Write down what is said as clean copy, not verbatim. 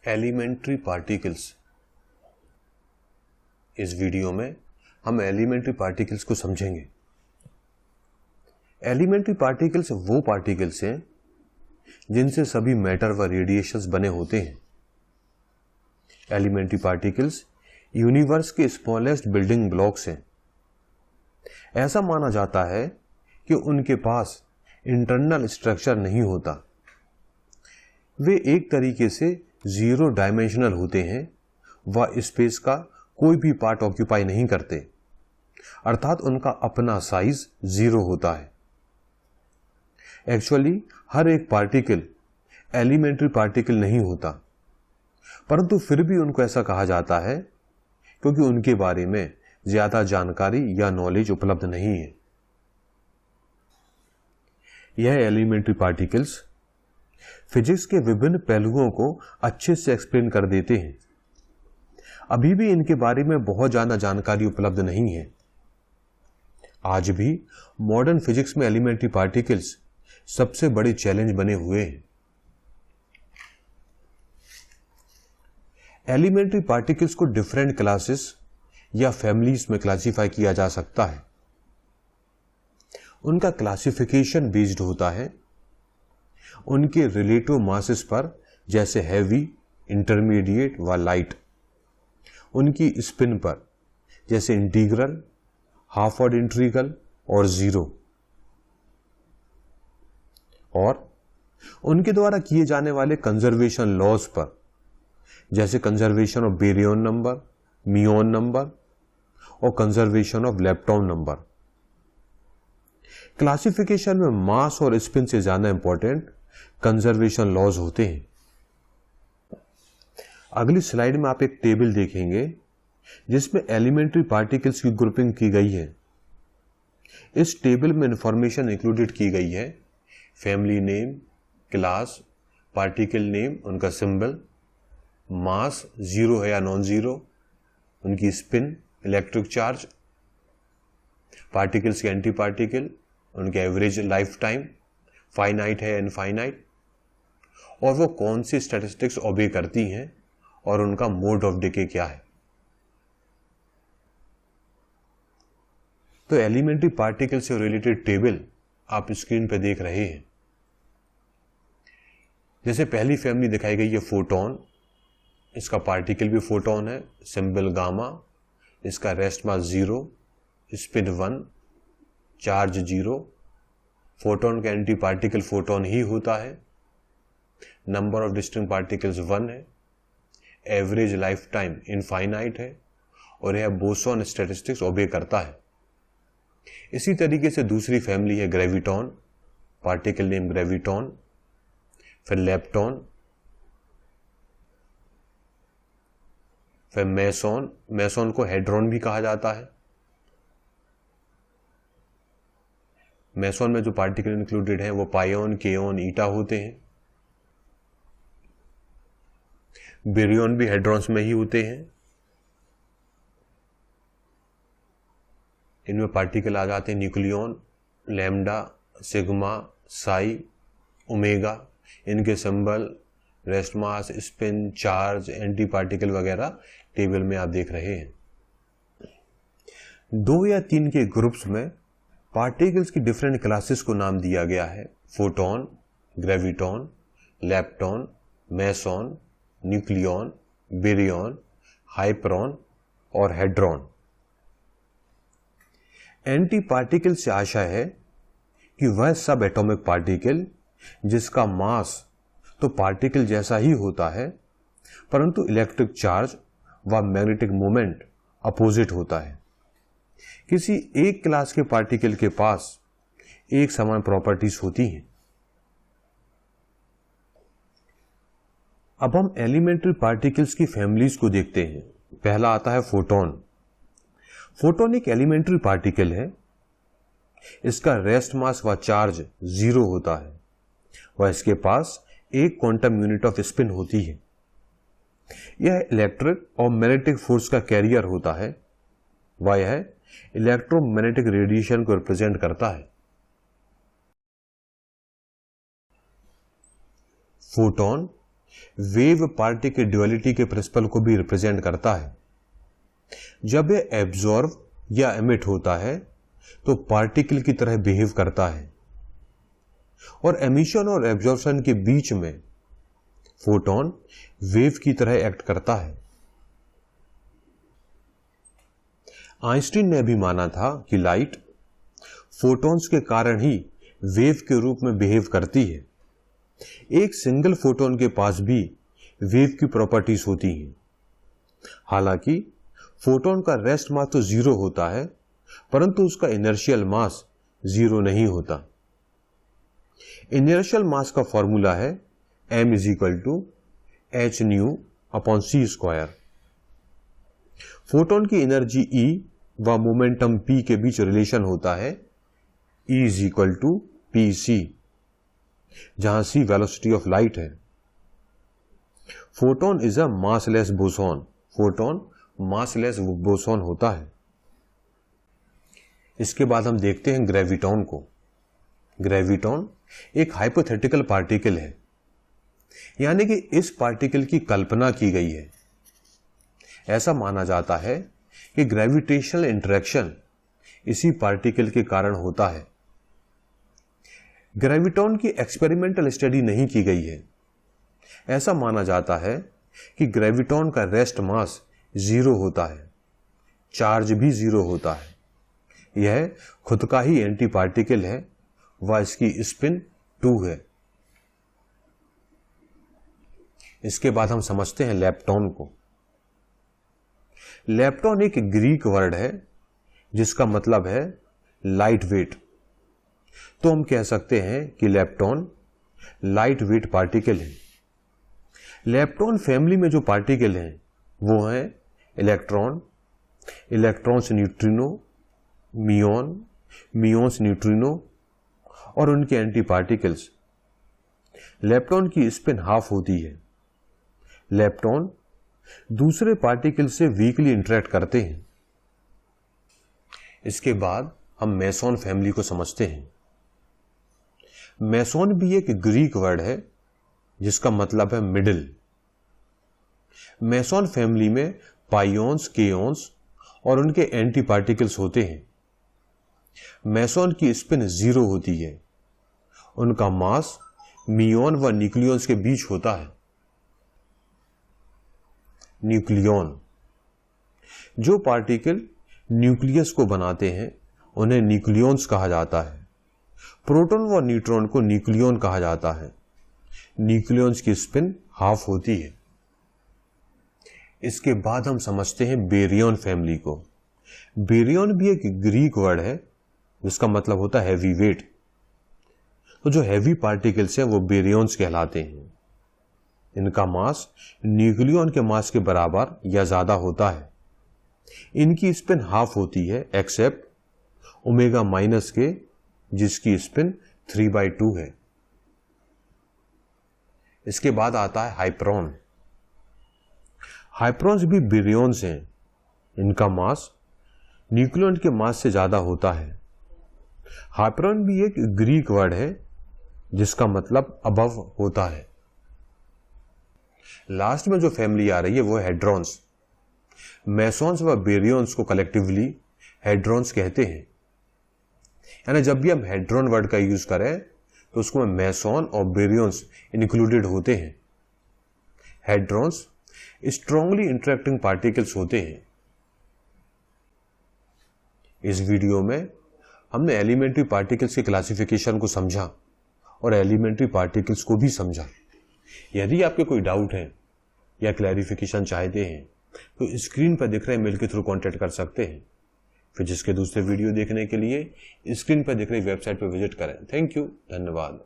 Elementary particles. इस video में हम एलिमेंट्री पार्टिकल्स को समझेंगे। एलिमेंट्री पार्टिकल्स वो पार्टिकल्स हैं जिनसे सभी मैटर व रेडिएशंस बने होते हैं। एलिमेंट्री पार्टिकल्स यूनिवर्स के स्मॉलेस्ट बिल्डिंग ब्लॉक्स हैं। ऐसा माना जाता है कि उनके पास इंटरनल स्ट्रक्चर नहीं होता। वे एक तरीके से जीरो डायमेंशनल होते हैं व स्पेस का कोई भी पार्ट ऑक्यूपाई नहीं करते, अर्थात उनका अपना साइज जीरो होता है। एक्चुअली हर एक पार्टिकल एलिमेंट्री पार्टिकल नहीं होता, परंतु फिर भी उनको ऐसा कहा जाता है क्योंकि उनके बारे में ज्यादा जानकारी या नॉलेज उपलब्ध नहीं है। यह एलिमेंट्री पार्टिकल्स फिजिक्स के विभिन्न पहलुओं को अच्छे से एक्सप्लेन कर देते हैं। अभी भी इनके बारे में बहुत ज्यादा जानकारी उपलब्ध नहीं है। आज भी मॉडर्न फिजिक्स में एलिमेंट्री पार्टिकल्स सबसे बड़े चैलेंज बने हुए हैं। एलिमेंट्री पार्टिकल्स को डिफरेंट क्लासेस या फैमिलीज में क्लासिफाई किया जा सकता है। उनका क्लासिफिकेशन बेस्ड होता है उनके रिलेटिव मासेस पर, जैसे हैवी, इंटरमीडिएट व लाइट। उनकी स्पिन पर, जैसे इंटीग्रल, हाफ ऑर्डर इंटीग्रल और जीरो। और उनके द्वारा किए जाने वाले कंजर्वेशन लॉज पर, जैसे conservation of baryon number, muon number और conservation of lepton number. Classification में मास और स्पिन से ज्यादा इंपॉर्टेंट कंजर्वेशन लॉज होते हैं। अगली स्लाइड में आप एक टेबल देखेंगे जिसमें एलिमेंट्री पार्टिकल्स की ग्रुपिंग की गई है। इस टेबल में इंफॉर्मेशन इंक्लूडेड की गई है family name, class, particle name, उनका सिंबल, मास जीरो है या नॉन जीरो, उनकी स्पिन, इलेक्ट्रिक चार्ज, पार्टिकल्स के एंटी पार्टिकल, उनके एवरेज लाइफ टाइम, फाइनाइट है इनफाइनाइट, और वो कौन सी स्टैटिस्टिक्स ओबे करती हैं और उनका मोड ऑफ डिके क्या है। तो एलिमेंट्री पार्टिकल से रिलेटेड टेबल आप स्क्रीन पे देख रहे हैं। जैसे पहली फैमिली दिखाई गई है फोटोन। इसका पार्टिकल भी फोटोन है, सिंबल गामा, इसका rest mass zero, spin 1, charge zero. Photon का एंटी पार्टिकल फोटोन ही होता है। नंबर ऑफ डिस्टिंक्ट पार्टिकल्स 1 है। एवरेज लाइफ टाइम इनफाइनाइट है और यह बोसॉन स्टैटिस्टिक्स ओबे करता है। इसी तरीके से दूसरी फैमिली है ग्रेविटॉन, पार्टिकल नेम ग्रेविटॉन, फिर लेप्टॉन, फिर मेसॉन। मेसॉन को हेड्रॉन भी कहा जाता है। मेसॉन में जो पार्टिकल इंक्लूडेड हैं वो पायोन, केओन, ईटा होते हैं। बेरियन भी हेड्रॉन्स में ही होते हैं। इनमें पार्टिकल आ जाते हैं nucleon, lambda, sigma, psi, omega. इनके symbol, rest mass, spin, charge, anti particle वगैरह टेबल में आप देख रहे हैं। 2 या 3 के ग्रुप्स में पार्टिकल्स की डिफरेंट क्लासेस को नाम दिया गया है। Photon, graviton, lepton, meson, nucleon, baryon, hyperon और हेड्रॉन। एंटी पार्टिकल से आशा है कि वह सब एटॉमिक पार्टिकल जिसका मास तो पार्टिकल जैसा ही होता है, परंतु इलेक्ट्रिक चार्ज व मैग्नेटिक मोमेंट अपोजिट होता है। किसी एक क्लास के पार्टिकल के पास एक समान प्रॉपर्टीज होती हैं। अब हम एलिमेंट्री पार्टिकल्स की फैमिलीज को देखते हैं। पहला आता है फोटोन। फोटोन एक एलिमेंट्री पार्टिकल है। इसका रेस्ट मास व चार्ज जीरो होता है व इसके पास एक क्वांटम यूनिट ऑफ स्पिन होती है। यह इलेक्ट्रिक और मैग्नेटिक फोर्स का कैरियर होता है व यह इलेक्ट्रोमैग्नेटिक रेडिएशन को रिप्रेजेंट करता है। फोटॉन वेव पार्टिकल ड्युअलिटी के प्रिंसिपल को भी रिप्रेजेंट करता है। जब यह एब्जॉर्ब या एमिट होता है तो पार्टिकल की तरह बिहेव करता है, और एमिशन और एब्जॉर्प्शन के बीच में फोटोन वेव की तरह एक्ट करता है। आइंस्टीन ने भी माना था कि लाइट फोटॉन्स के कारण ही वेव के रूप में बिहेव करती है। एक सिंगल फोटोन के पास भी वेव की प्रॉपर्टीज होती हैं। हालांकि फोटोन का रेस्ट मास तो जीरो होता है, परंतु उसका इनर्शियल मास जीरो नहीं होता। इनर्शियल मास का फॉर्मूला है m = h/c²। फोटोन की एनर्जी E व मोमेंटम p के बीच रिलेशन होता है E = pc, जहां c वेलोसिटी ऑफ लाइट है। Photon is a massless boson. Photon massless boson होता है। इसके बाद हम देखते हैं ग्रेविटॉन को। ग्रेविटॉन एक हाइपोथेटिकल पार्टिकल है, यानी कि इस पार्टिकल की कल्पना की गई है। ऐसा माना जाता है कि ग्रेविटेशनल इंटरेक्शन इसी पार्टिकल के कारण होता है। ग्रेविटॉन की एक्सपेरिमेंटल स्टडी नहीं की गई है। ऐसा माना जाता है कि ग्रेविटॉन का रेस्ट मास जीरो होता है, चार्ज भी जीरो होता है। यह खुद का ही एंटी पार्टिकल है व इसकी स्पिन 2 है। इसके बाद हम समझते हैं लेप्टॉन को। लेप्टॉन एक ग्रीक वर्ड है जिसका मतलब है लाइट वेट। तो हम कह सकते हैं कि लेप्टॉन लाइट वेट पार्टिकल है। लेप्टॉन फैमिली में जो पार्टिकल हैं वो हैं इलेक्ट्रॉन, इलेक्ट्रॉन्स न्यूट्रिनो, मियोन, मियोन्स न्यूट्रिनो और उनके एंटी पार्टिकल्स। लेप्टॉन की स्पिन हाफ होती है। लेप्टॉन दूसरे पार्टिकल से वीकली इंटरेक्ट करते हैं। इसके बाद हम मेसॉन फैमिली को समझते हैं। मेसॉन भी एक ग्रीक वर्ड है जिसका मतलब है मिडिल। मेसॉन फैमिली में पाइऑन्स, केऑन्स और उनके एंटी पार्टिकल्स होते हैं। मेसॉन की स्पिन जीरो होती है। उनका मास मियोन व न्यूक्लियॉन्स के बीच होता है। न्यूक्लियॉन, जो पार्टिकल न्यूक्लियस को बनाते हैं उन्हें न्यूक्लियॉन्स कहा जाता है। प्रोटॉन व न्यूट्रॉन को न्यूक्लियॉन कहा जाता है। न्यूक्लियॉन्स की स्पिन हाफ होती है। इसके बाद हम समझते हैं बेरियन फैमिली को। बेरियन भी एक ग्रीक वर्ड है जिसका मतलब होता है हैवी वेट। तो जो हैवी पार्टिकल्स हैं वो बेरियंस कहलाते हैं। इनका मास न्यूक्लियॉन के मास के बराबर या ज्यादा होता है। इनकी स्पिन हाफ होती है एक्सेप्ट ओमेगा माइनस के, जिसकी स्पिन 3/2 है। इसके बाद आता है हाइप्रॉन। हाइप्रॉन्स भी बेरियंस हैं। इनका मास न्यूक्लियॉन के मास से ज्यादा होता है। हाइप्रॉन भी एक ग्रीक वर्ड है जिसका मतलब अबव होता है। लास्ट में जो फैमिली आ रही है वो है हेड्रॉन्स। मेसॉन्स व बेरियंस को कलेक्टिवली हेड्रॉन्स कहते हैं। यानी जब भी हम हेड्रॉन वर्ड का यूज करें तो उसको में मेसॉन और बेरियंस इंक्लूडेड होते हैं। हेड्रॉन्स स्ट्रांगली इंटरेक्टिंग पार्टिकल्स होते हैं। इस वीडियो में हमने एलिमेंट्री पार्टिकल्स के क्लासिफिकेशन को समझा और एलिमेंट्री पार्टिकल्स को भी समझा। यदि आपके कोई डाउट है या क्लैरिफिकेशन चाहते हैं तो स्क्रीन पर दिख रहे मेल के थ्रू कांटेक्ट कर सकते हैं। फिजिक्स के दूसरे वीडियो देखने के लिए स्क्रीन पर दिख रही वेबसाइट पर विजिट करें। थैंक यू, धन्यवाद।